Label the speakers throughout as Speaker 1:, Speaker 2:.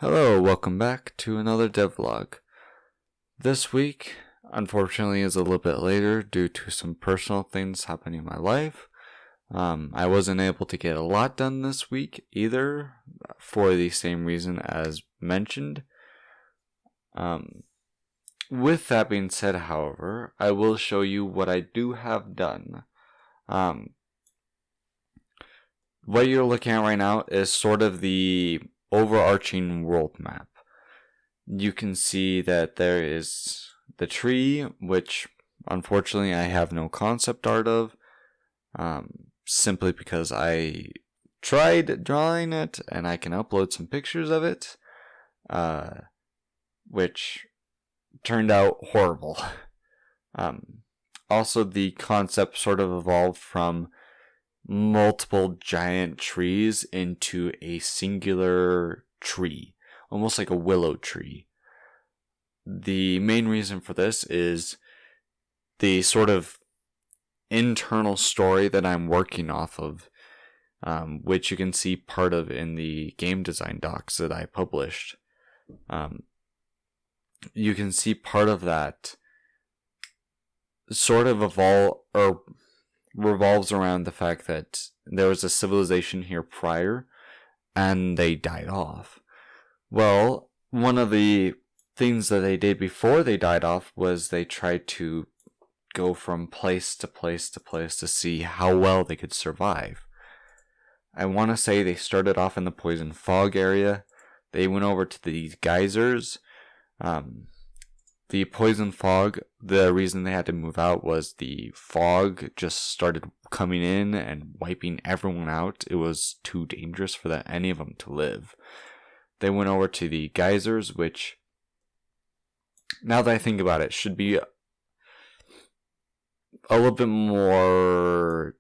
Speaker 1: Hello, welcome back to another devlog. This week, unfortunately, is a little bit later due to some personal things happening in my life. I wasn't able to get a lot done this week either, for the same reason as mentioned. With that being said, however, I will show you what I do have done. What you're looking at right now is sort of the overarching world map. You can see that there is the tree, which unfortunately I have no concept art of, simply because I tried drawing it and I can upload some pictures of it, which turned out horrible. Also, the concept sort of evolved from multiple giant trees into a singular tree, almost like a willow tree. The main reason for this is the sort of internal story that I'm working off of, which you can see part of in the game design docs that I published. You can see part of that sort of revolves around the fact that there was a civilization here prior and they died off. Well, one of the things that they did before they died off was they tried to go from place to place to place to see how well they could survive. I want to say they started off in the poison fog area. They went over to the geysers. The poison fog, the reason they had to move out was the fog just started coming in and wiping everyone out. It was too dangerous for any of them to live. They went over to the geysers, which, now that I think about it, should be a little bit more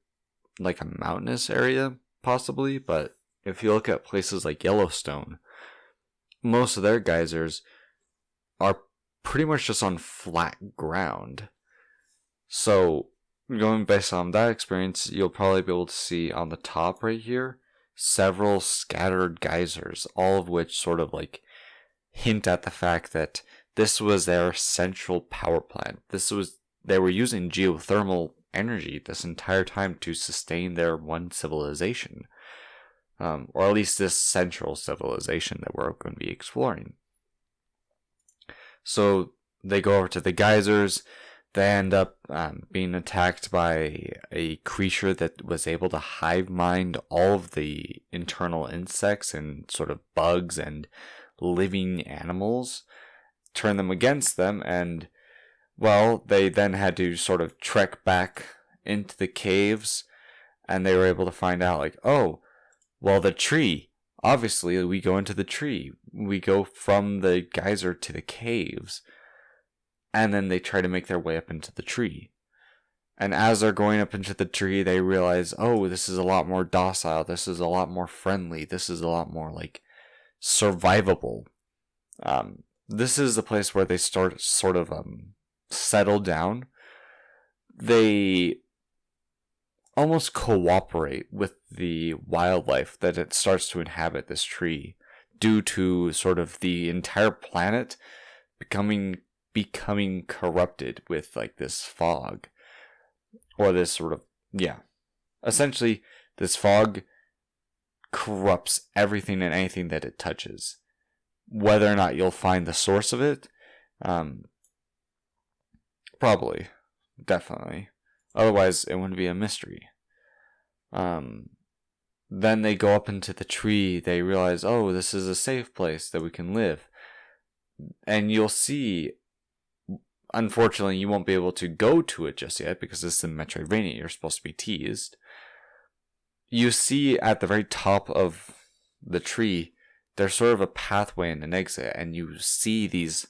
Speaker 1: like a mountainous area, possibly. But if you look at places like Yellowstone, most of their geysers are pretty much just on flat ground. So, going based on that experience, you'll probably be able to see on the top right here several scattered geysers, all of which sort of like hint at the fact that this was their central power plant. They were using geothermal energy this entire time to sustain their one civilization, or at least this central civilization that we're going to be exploring. So they go over to the geysers. They end up being attacked by a creature that was able to hive mind all of the internal insects and sort of bugs and living animals, turn them against them, and, well, they then had to sort of trek back into the caves, and they were able to find out, like, oh, well, the tree. Obviously, we go into the tree. We go from the geyser to the caves. And then they try to make their way up into the tree. And as they're going up into the tree, they realize, oh, this is a lot more docile. This is a lot more friendly. This is a lot more, like, survivable. This is the place where they start sort of settle down. They almost cooperate with the wildlife that it starts to inhabit this tree, due to sort of the entire planet becoming corrupted with like this fog, or this sort of, essentially this fog corrupts everything and anything that it touches. Whether or not you'll find the source of it, probably, definitely. Otherwise, it wouldn't be a mystery. Then they go up into the tree. They realize, oh, this is a safe place that we can live. And you'll see, unfortunately, you won't be able to go to it just yet because this is in Metroidvania. You're supposed to be teased. You see at the very top of the tree, there's sort of a pathway and an exit, and you see these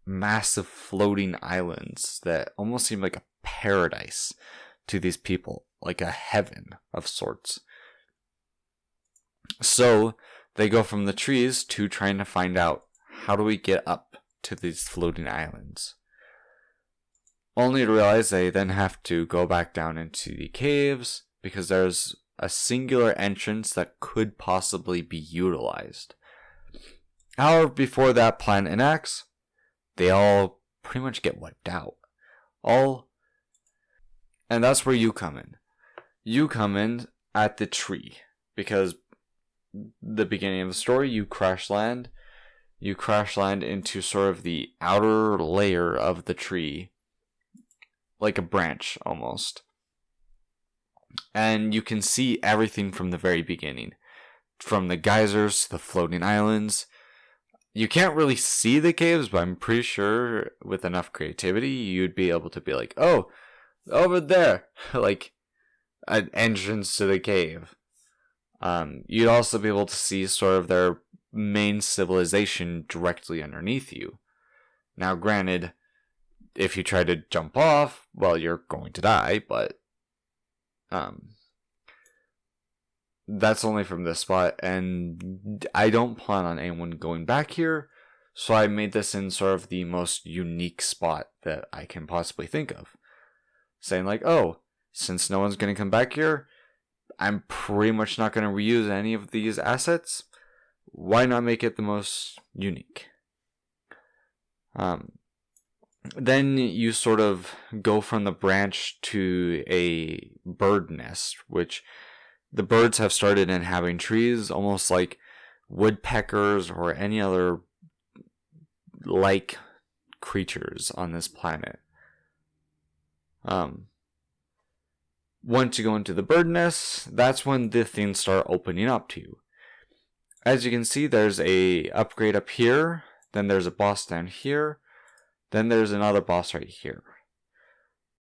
Speaker 1: massive floating islands that almost seem like a paradise to these people, like a heaven of sorts. So they go from the trees to trying to find out, how do we get up to these floating islands? Only to realize they then have to go back down into the caves because there's a singular entrance that could possibly be utilized. However, before that plan enacts, they all pretty much get wiped out. And that's where you come in. You come in at the tree, because the beginning of the story, you crash land into sort of the outer layer of the tree, like a branch almost. And you can see everything from the very beginning, from the geysers to the floating islands. You can't really see the caves, but I'm pretty sure with enough creativity, you'd be able to be like, oh, over there, like an entrance to the cave. You'd also be able to see sort of their main civilization directly underneath you. Now, granted, if you try to jump off, well, you're going to die, but that's only from this spot, and I don't plan on anyone going back here, so I made this in sort of the most unique spot that I can possibly think of. Saying like, oh, since no one's going to come back here, I'm pretty much not going to reuse any of these assets. Why not make it the most unique? Then you sort of go from the branch to a bird nest, which the birds have started inhabiting trees, almost like woodpeckers or any other like creatures on this planet. Once you go into the bird nest, that's when the things start opening up to you. As you can see, there's a upgrade up here, then there's a boss down here, then there's another boss right here.